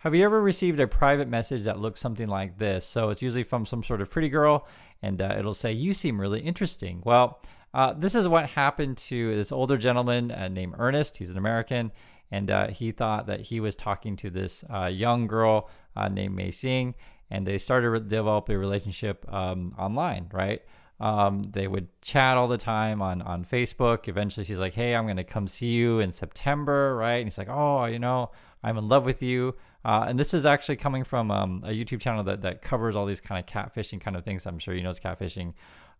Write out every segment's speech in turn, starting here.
Have you ever received a private message that looks something like this? So it's usually from some sort of pretty girl, and it'll say, "You seem really interesting." Well, this is what happened to this older gentleman named Ernest. He's an American, and he thought that he was talking to this young girl named Mei Xing, and they started to develop a relationship online, right? They would chat all the time on Facebook. Eventually she's like, "Hey, I'm going to come see you in September," right? And he's like, "Oh, I'm in love with you." And this is actually coming from a YouTube channel that covers all these kind of catfishing kind of things. I'm sure you know it's catfishing.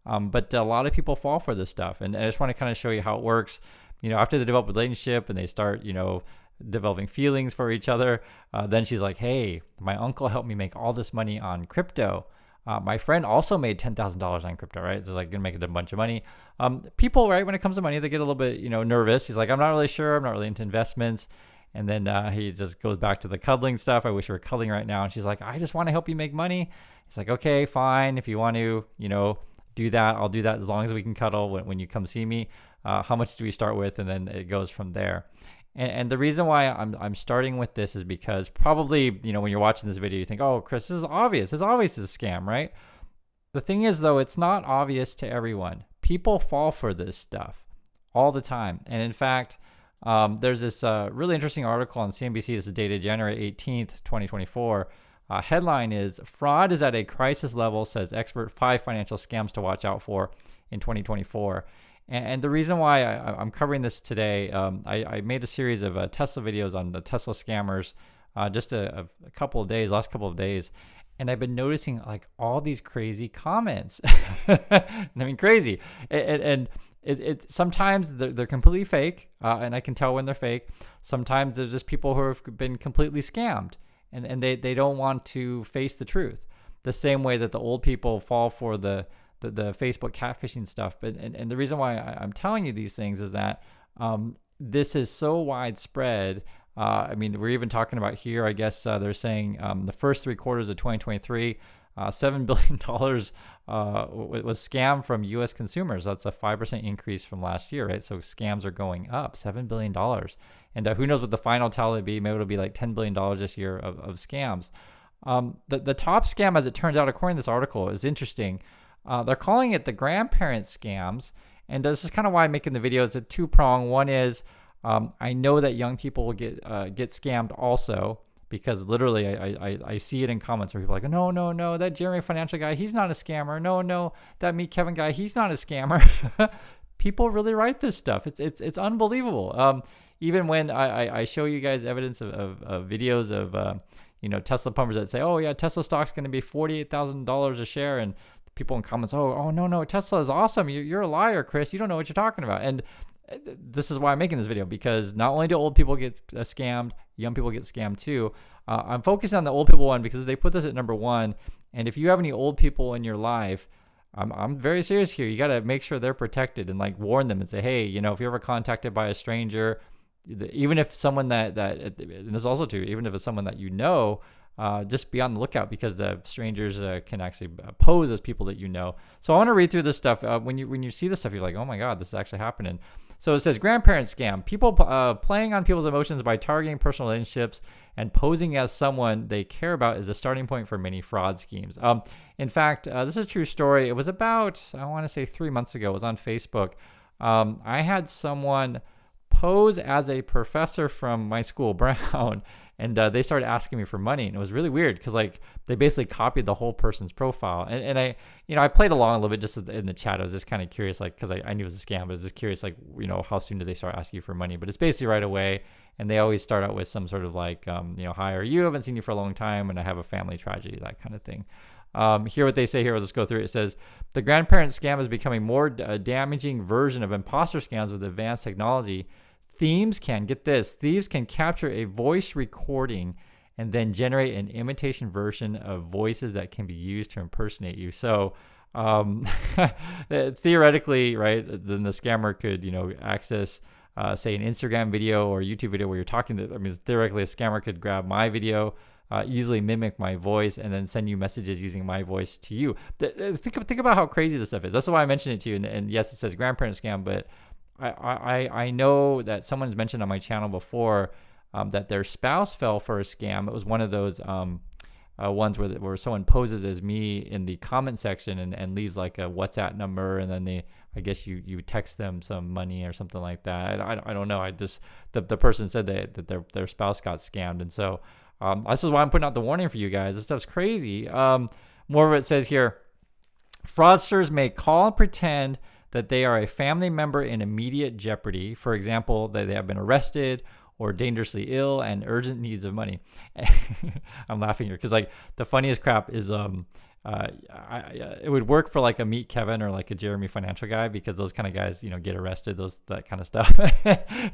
But a lot of people fall for this stuff. And I just want to kind of show you how it works. After they develop a relationship and they start, developing feelings for each other, then she's like, "Hey, my uncle helped me make all this money on crypto. My friend also made $10,000 on crypto," right? It's like gonna make it a bunch of money. People, right, when it comes to money, they get a little bit, nervous. He's like, "I'm not really sure. I'm not really into investments." And then he just goes back to the cuddling stuff. "I wish we were cuddling right now." And she's like, "I just want to help you make money." He's like, "Okay, fine. If you want to, do that, I'll do that as long as we can cuddle when you come see me. How much do we start with?" And then it goes from there. And the reason why I'm starting with this is because probably, when you're watching this video, you think, "Oh, Chris, this is obvious. It's obvious it's a scam," right? The thing is, though, it's not obvious to everyone. People fall for this stuff all the time. And in fact, there's this really interesting article on CNBC. This is dated January 18th, 2024. Headline is, "Fraud is at a crisis level, says expert, 5 financial scams to watch out for in 2024. And the reason why I'm covering this today, I made a series of Tesla videos on the Tesla scammers just a couple of days, last couple of days. And I've been noticing like all these crazy comments. I mean, crazy. And it sometimes they're completely fake, and I can tell when they're fake. Sometimes they're just people who have been completely scammed, and they don't want to face the truth. The same way that the old people fall for the Facebook catfishing stuff. But and the reason why I'm telling you these things is that this is so widespread. I mean, we're even talking about here, I guess they're saying the first 3 quarters of 2023, $7 billion was scammed from U.S. consumers. That's a 5% increase from last year, right? So scams are going up, $7 billion. And who knows what the final tally will be? Maybe it'll be like $10 billion this year of scams. The top scam, as it turns out, according to this article, is interesting. They're calling it the grandparent scams. And this is kind of why I'm making the video. It's a 2-prong. One is I know that young people will get scammed also, because literally I see it in comments where people are like, no, that Jeremy Financial guy, he's not a scammer. No, that Meet Kevin guy, he's not a scammer. People really write this stuff. It's unbelievable. Even when I show you guys evidence of videos of Tesla pumpers that say, "Oh yeah, Tesla stock's going to be $48,000 a share," and people in comments, oh no, Tesla is awesome. You're a liar, Chris. You don't know what you're talking about. And this is why I'm making this video, because not only do old people get scammed, young people get scammed too. I'm focusing on the old people one because they put this at number 1. And if you have any old people in your life, I'm very serious here. You got to make sure they're protected and like warn them and say, "Hey, if you're ever contacted by a stranger, even if someone and this is also true, even if it's someone that just be on the lookout, because the strangers can actually pose as people that you know." So I want to read through this stuff. When you see this stuff, you're like, "Oh my God, this is actually happening." So it says, grandparent scam. People playing on people's emotions by targeting personal relationships and posing as someone they care about is a starting point for many fraud schemes. In fact, this is a true story. It was about, I want to say 3 months ago. It was on Facebook. I had someone pose as a professor from my school, Brown, and they started asking me for money, and it was really weird because like they basically copied the whole person's profile, and I played along a little bit just in the chat. I was just kind of curious, like, because I knew it was a scam, but I was just curious, like, how soon do they start asking you for money? But it's basically right away, and they always start out with some sort of like, "Hi, or you haven't seen you for a long time, and I have a family tragedy," that kind of thing. Here what they say here, let's go through it. It says, the grandparent scam is becoming more damaging version of imposter scams with advanced technology. Thieves can capture a voice recording and then generate an imitation version of voices that can be used to impersonate you. So theoretically, right, then the scammer could, access, say, an Instagram video or YouTube video where you're talking to, theoretically, a scammer could grab my video, easily mimic my voice, and then send you messages using my voice to you. Think about how crazy this stuff is. That's why I mentioned it to you. And yes, it says grandparent scam, but I know that someone's mentioned on my channel before that their spouse fell for a scam. It was one of those ones where someone poses as me in the comment section and leaves like a WhatsApp number, and then I guess you text them some money or something like that. I don't know. The person said that their spouse got scammed, and so this is why I'm putting out the warning for you guys. This stuff's crazy. More of it says here, fraudsters may call and pretend that they are a family member in immediate jeopardy. For example, that they have been arrested or dangerously ill and urgent needs of money. I'm laughing here because like the funniest crap is it would work for like a Meet Kevin or like a Jeremy Financial Guy, because those kind of guys, get arrested, that kind of stuff.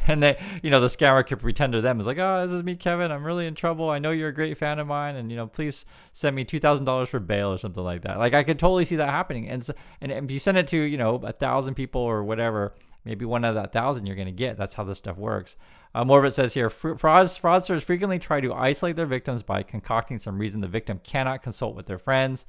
And they, the scammer could pretend to them is like, oh, this is Meet Kevin. I'm really in trouble. I know you're a great fan of mine. And, please send me $2,000 for bail or something like that. Like I could totally see that happening. And if you send it to, 1,000 people or whatever, maybe one out of that 1,000 you're going to get. That's how this stuff works. More of it says here, fraudsters frequently try to isolate their victims by concocting some reason the victim cannot consult with their friends,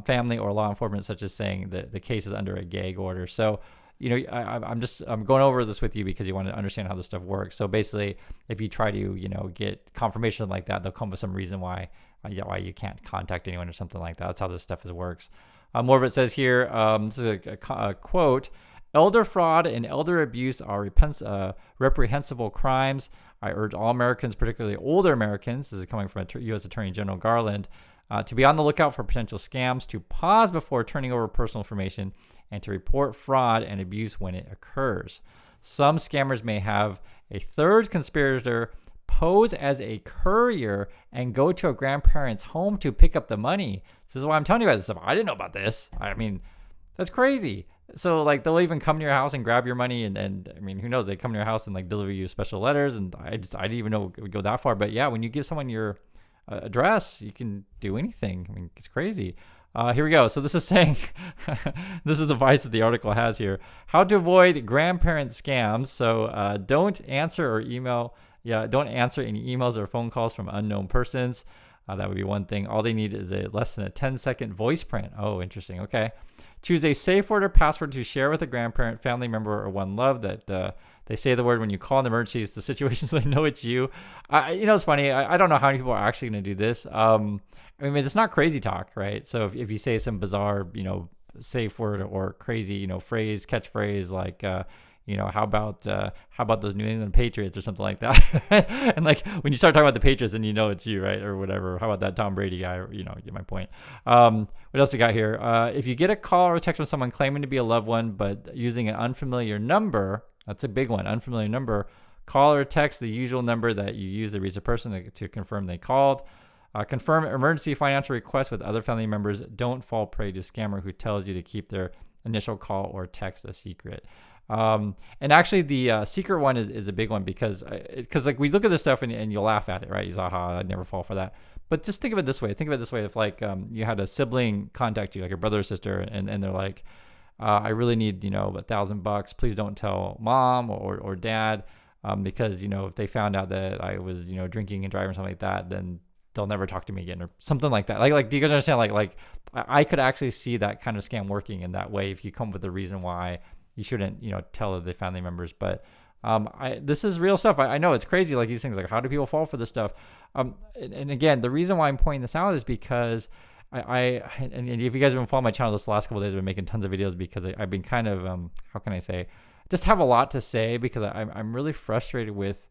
family, or law enforcement, such as saying that the case is under a gag order. So, I'm going over this with you because you want to understand how this stuff works. So basically, if you try to, get confirmation like that, they'll come with some reason why you can't contact anyone or something like that. That's how this stuff works. More of it says here, this is a quote, elder fraud and elder abuse are reprehensible crimes. I urge all Americans, particularly older Americans, this is coming from U.S. Attorney General Garland, to be on the lookout for potential scams, to pause before turning over personal information, and to report fraud and abuse when it occurs. Some scammers may have a third conspirator pose as a courier and go to a grandparent's home to pick up the money. This is why I'm telling you guys this stuff. I didn't know about this. I mean, that's crazy. So like they'll even come to your house and grab your money, and I mean, who knows? They come to your house and like deliver you special letters, and I didn't even know it would go that far. But yeah, when you give someone your address, you can do anything. I mean, it's crazy. Here we go. So this is saying, this is the advice that the article has here: how to avoid grandparent scams. So don't answer or email. Yeah, don't answer any emails or phone calls from unknown persons. That would be one thing. All they need is less than a 10-second voice print. Oh, interesting. Okay. Choose a safe word or password to share with a grandparent, family member, or one loved that they say the word when you call in emergencies, the situations they know it's you. It's funny. I don't know how many people are actually going to do this. I mean, it's not crazy talk, right? So if you say some bizarre, safe word or crazy, phrase, catchphrase like, how about those New England Patriots or something like that? And like when you start talking about the Patriots, then it's you, right? Or whatever. How about that Tom Brady guy? You get my point. What else we got here? If you get a call or a text from someone claiming to be a loved one, but using an unfamiliar number, that's a big one, unfamiliar number, call or text the usual number that you use to reach the person to confirm they called. Confirm emergency financial requests with other family members. Don't fall prey to a scammer who tells you to keep their initial call or text a secret. And actually the secret one is a big one because like we look at this stuff and you'll laugh at it, right? You say, I'd never fall for that. But just think of it this way. If like you had a sibling contact you, like a brother or sister, and they're like, I really need, $1,000. Please don't tell mom or dad, because, if they found out that I was, drinking and driving or something like that, then they'll never talk to me again or something like that. Like, do you guys understand? Like I could actually see that kind of scam working in that way if you come up with a reason why you shouldn't, tell the family members. But this is real stuff. I know it's crazy. Like these things, like how do people fall for this stuff? And again, the reason why I'm pointing this out is because and if you guys have been following my channel this last couple of days, I've been making tons of videos because I've been kind of, how can I say, just have a lot to say because I'm really frustrated with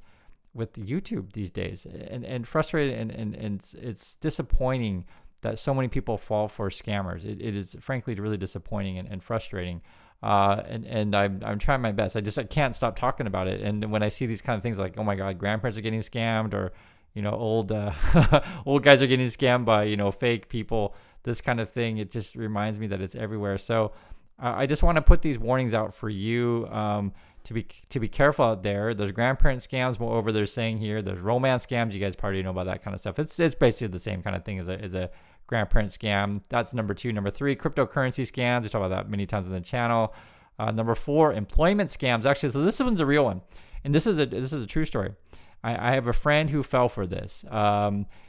YouTube these days and frustrated and it's disappointing that so many people fall for scammers. It is frankly really disappointing and frustrating. And I'm trying my best. I can't stop talking about it. And when I see these kind of things like, oh my God, grandparents are getting scammed, or old old guys are getting scammed by fake people, this kind of thing, it just reminds me that it's everywhere. So I just want to put these warnings out for you to be careful out there. There's grandparent scams. Moreover, they're saying here there's romance scams. You guys probably know about that kind of stuff. It's basically the same kind of thing as a grandparent scam. That's number 2. Number 3, cryptocurrency scams. We talk about that many times on the channel. Number 4, employment scams. Actually, so this one's a real one, and this is a true story. I have a friend who fell for this.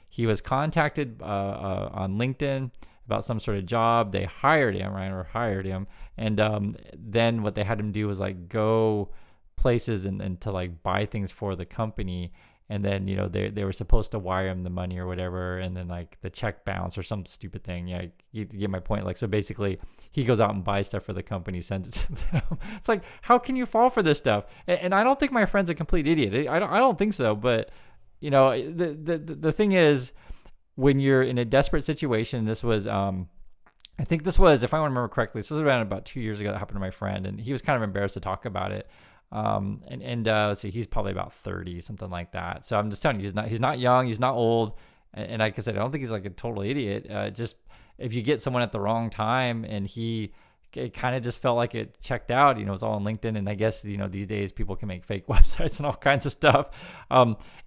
He was contacted on LinkedIn about some sort of job. They hired him, right, or hired him, and then what they had him do was like go places and to like buy things for the company. and then they were supposed to wire him the money or whatever, and then like the check bounced or some stupid thing. Yeah, you get my point. Like, so basically he goes out and buys stuff for the company, sends it to them. It's like, how can you fall for this stuff? And I don't think my friend's a complete idiot. I don't think so. But the thing is, when you're in a desperate situation, this was I think this was, if I remember correctly, this was around about 2 years ago that happened to my friend, and he was kind of embarrassed to talk about it. Let's see, he's probably about 30, something like that. So I'm just telling you, he's not young, he's not old, and like I said, I don't think he's like a total idiot. Just if you get someone at the wrong time, and it kind of just felt like it checked out. It was all on LinkedIn, and I guess these days people can make fake websites and all kinds of stuff.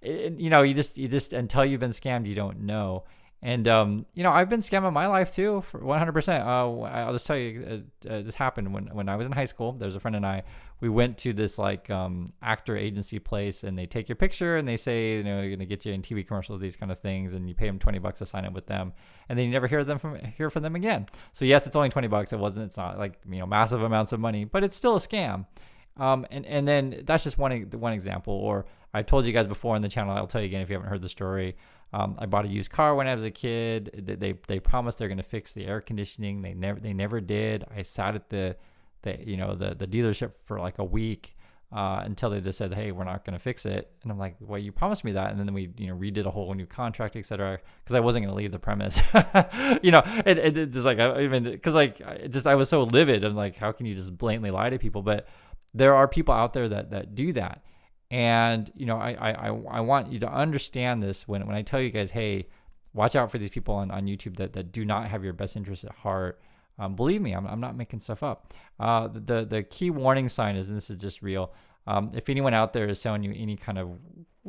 You just until you've been scammed, you don't know. And, I've been scammed in my life too, for 100%. I'll just tell you, this happened when I was in high school. There's a friend and I, we went to this like actor agency place, and they take your picture and they say, they're going to get you in TV commercials, these kind of things. And you pay them $20 to sign up with them. And then you never hear from them again. So yes, it's only $20. It's not like, massive amounts of money, but it's still a scam. And then that's just one example. Or I've told you guys before on the channel, I'll tell you again if you haven't heard the story. I bought a used car when I was a kid. They promised they're going to fix the air conditioning. They never did. I sat at the dealership for like a week until they just said, hey, we're not going to fix it. And I'm like, well, you promised me that. And then we redid a whole new contract, etc. Because I wasn't going to leave the premise. It just like, I was so livid. I'm like, how can you just blatantly lie to people? But there are people out there that do that. And, I want you to understand this when I tell you guys, hey, watch out for these people on YouTube that do not have your best interest at heart. Believe me, I'm not making stuff up. The key warning sign is, and this is just real, if anyone out there is selling you any kind of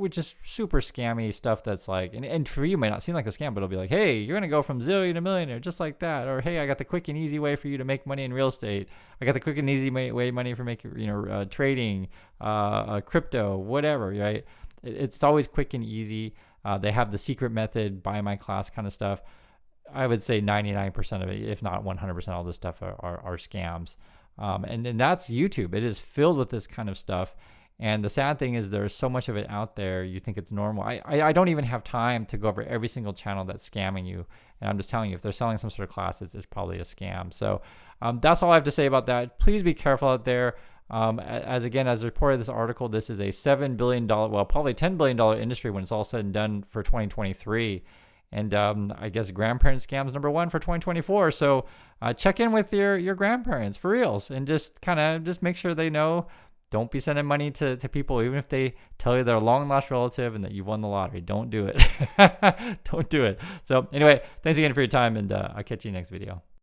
just super scammy stuff that's like, and for you it might not seem like a scam, but it'll be like, hey, you're going to go from zillion to millionaire just like that. Or, hey, I got the quick and easy way for you to make money in real estate. I got the quick and easy way money for making, trading, crypto, whatever, right? It's always quick and easy. They have the secret method, buy my class kind of stuff. I would say 99% of it, if not 100%, all this stuff are scams. And that's YouTube. It is filled with this kind of stuff. And the sad thing is there's so much of it out there, you think it's normal. I don't even have time to go over every single channel that's scamming you. And I'm just telling you, if they're selling some sort of class, it's probably a scam. So that's all I have to say about that. Please be careful out there. As reported in this article, this is a $7 billion, well, probably $10 billion industry when it's all said and done for 2023. And I guess grandparent scams #1 for 2024. So check in with your grandparents for reals, and just make sure they know. Don't be sending money to people, even if they tell you they're a long lost relative and that you've won the lottery. Don't do it. Don't do it. So anyway, thanks again for your time, and I'll catch you next video.